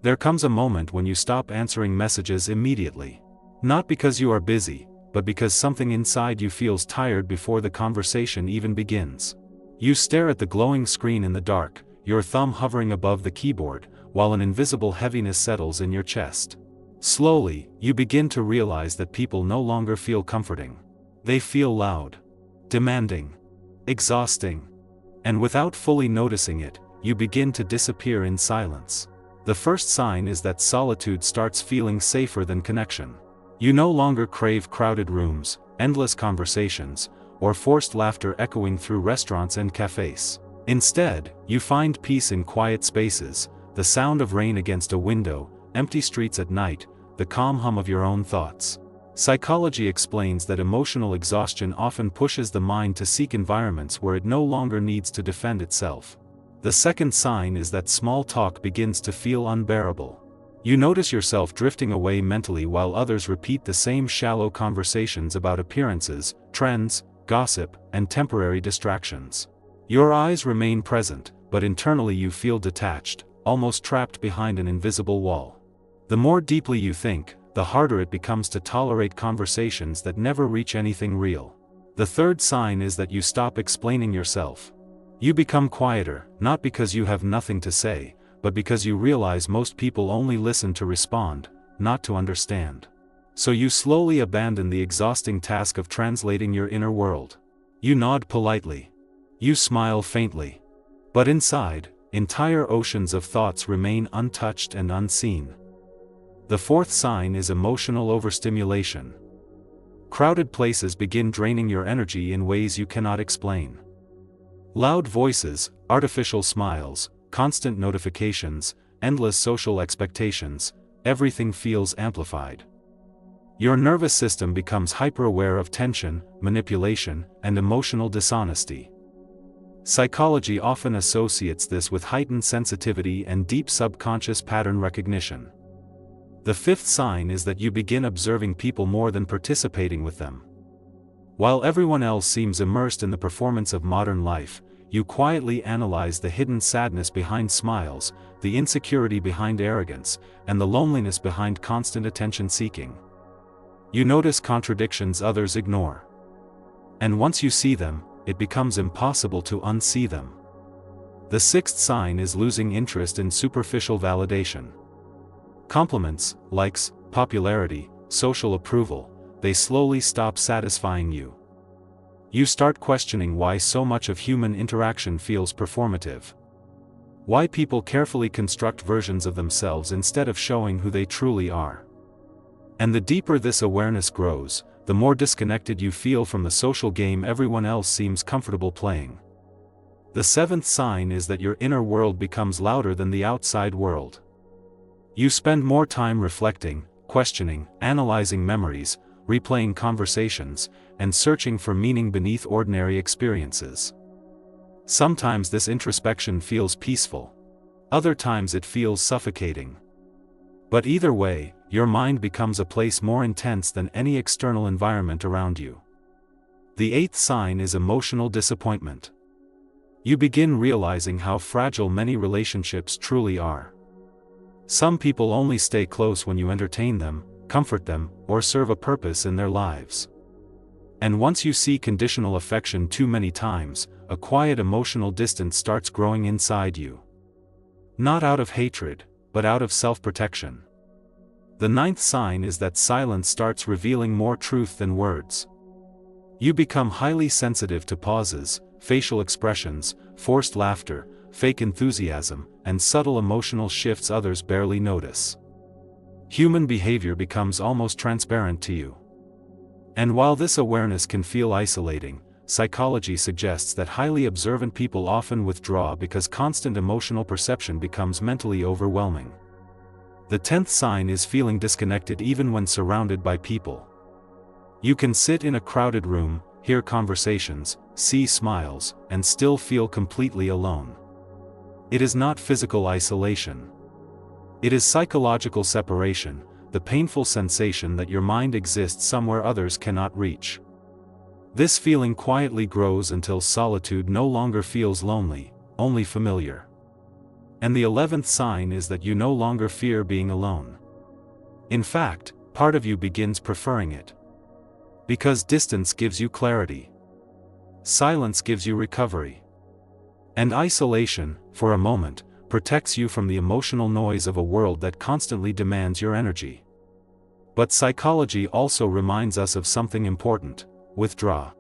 There comes a moment when you stop answering messages immediately. Not because you are busy, but because something inside you feels tired before the conversation even begins. You stare at the glowing screen in the dark, your thumb hovering above the keyboard, while an invisible heaviness settles in your chest. Slowly, you begin to realize that people no longer feel comforting. They feel loud, demanding, exhausting. And without fully noticing it, you begin to disappear in silence. The first sign is that solitude starts feeling safer than connection. You no longer crave crowded rooms, endless conversations, or forced laughter echoing through restaurants and cafes. Instead, you find peace in quiet spaces, the sound of rain against a window, empty streets at night, the calm hum of your own thoughts. Psychology explains that emotional exhaustion often pushes the mind to seek environments where it no longer needs to defend itself. The second sign is that small talk begins to feel unbearable. You notice yourself drifting away mentally while others repeat the same shallow conversations about appearances, trends, gossip, and temporary distractions. Your eyes remain present, but internally you feel detached, almost trapped behind an invisible wall. The more deeply you think, the harder it becomes to tolerate conversations that never reach anything real. The third sign is that you stop explaining yourself. You become quieter, not because you have nothing to say, but because you realize most people only listen to respond, not to understand. So you slowly abandon the exhausting task of translating your inner world. You nod politely. You smile faintly. But inside, entire oceans of thoughts remain untouched and unseen. The fourth sign is emotional overstimulation. Crowded places begin draining your energy in ways you cannot explain. Loud voices, artificial smiles, constant notifications, endless social expectations, everything feels amplified. Your nervous system becomes hyper-aware of tension, manipulation, and emotional dishonesty. Psychology often associates this with heightened sensitivity and deep subconscious pattern recognition. The fifth sign is that you begin observing people more than participating with them. While everyone else seems immersed in the performance of modern life, you quietly analyze the hidden sadness behind smiles, the insecurity behind arrogance, and the loneliness behind constant attention-seeking. You notice contradictions others ignore. And once you see them, it becomes impossible to unsee them. The sixth sign is losing interest in superficial validation. Compliments, likes, popularity, social approval, they slowly stop satisfying you. You start questioning why so much of human interaction feels performative. Why people carefully construct versions of themselves instead of showing who they truly are. And the deeper this awareness grows, the more disconnected you feel from the social game everyone else seems comfortable playing. The seventh sign is that your inner world becomes louder than the outside world. You spend more time reflecting, questioning, analyzing memories, replaying conversations, and searching for meaning beneath ordinary experiences. Sometimes this introspection feels peaceful. Other times it feels suffocating. But either way, your mind becomes a place more intense than any external environment around you. The eighth sign is emotional disappointment. You begin realizing how fragile many relationships truly are. Some people only stay close when you entertain them, comfort them, or serve a purpose in their lives. And once you see conditional affection too many times, a quiet emotional distance starts growing inside you. Not out of hatred, but out of self-protection. The ninth sign is that silence starts revealing more truth than words. You become highly sensitive to pauses, facial expressions, forced laughter, fake enthusiasm, and subtle emotional shifts others barely notice. Human behavior becomes almost transparent to you. And while this awareness can feel isolating, psychology suggests that highly observant people often withdraw because constant emotional perception becomes mentally overwhelming. The 10th sign is feeling disconnected even when surrounded by people. You can sit in a crowded room, hear conversations, see smiles, and still feel completely alone. It is not physical isolation. It is psychological separation, the painful sensation that your mind exists somewhere others cannot reach. This feeling quietly grows until solitude no longer feels lonely, only familiar. And the 11th sign is that you no longer fear being alone. In fact, part of you begins preferring it. Because distance gives you clarity. Silence gives you recovery. And isolation, for a moment, protects you from the emotional noise of a world that constantly demands your energy. But psychology also reminds us of something important: withdraw.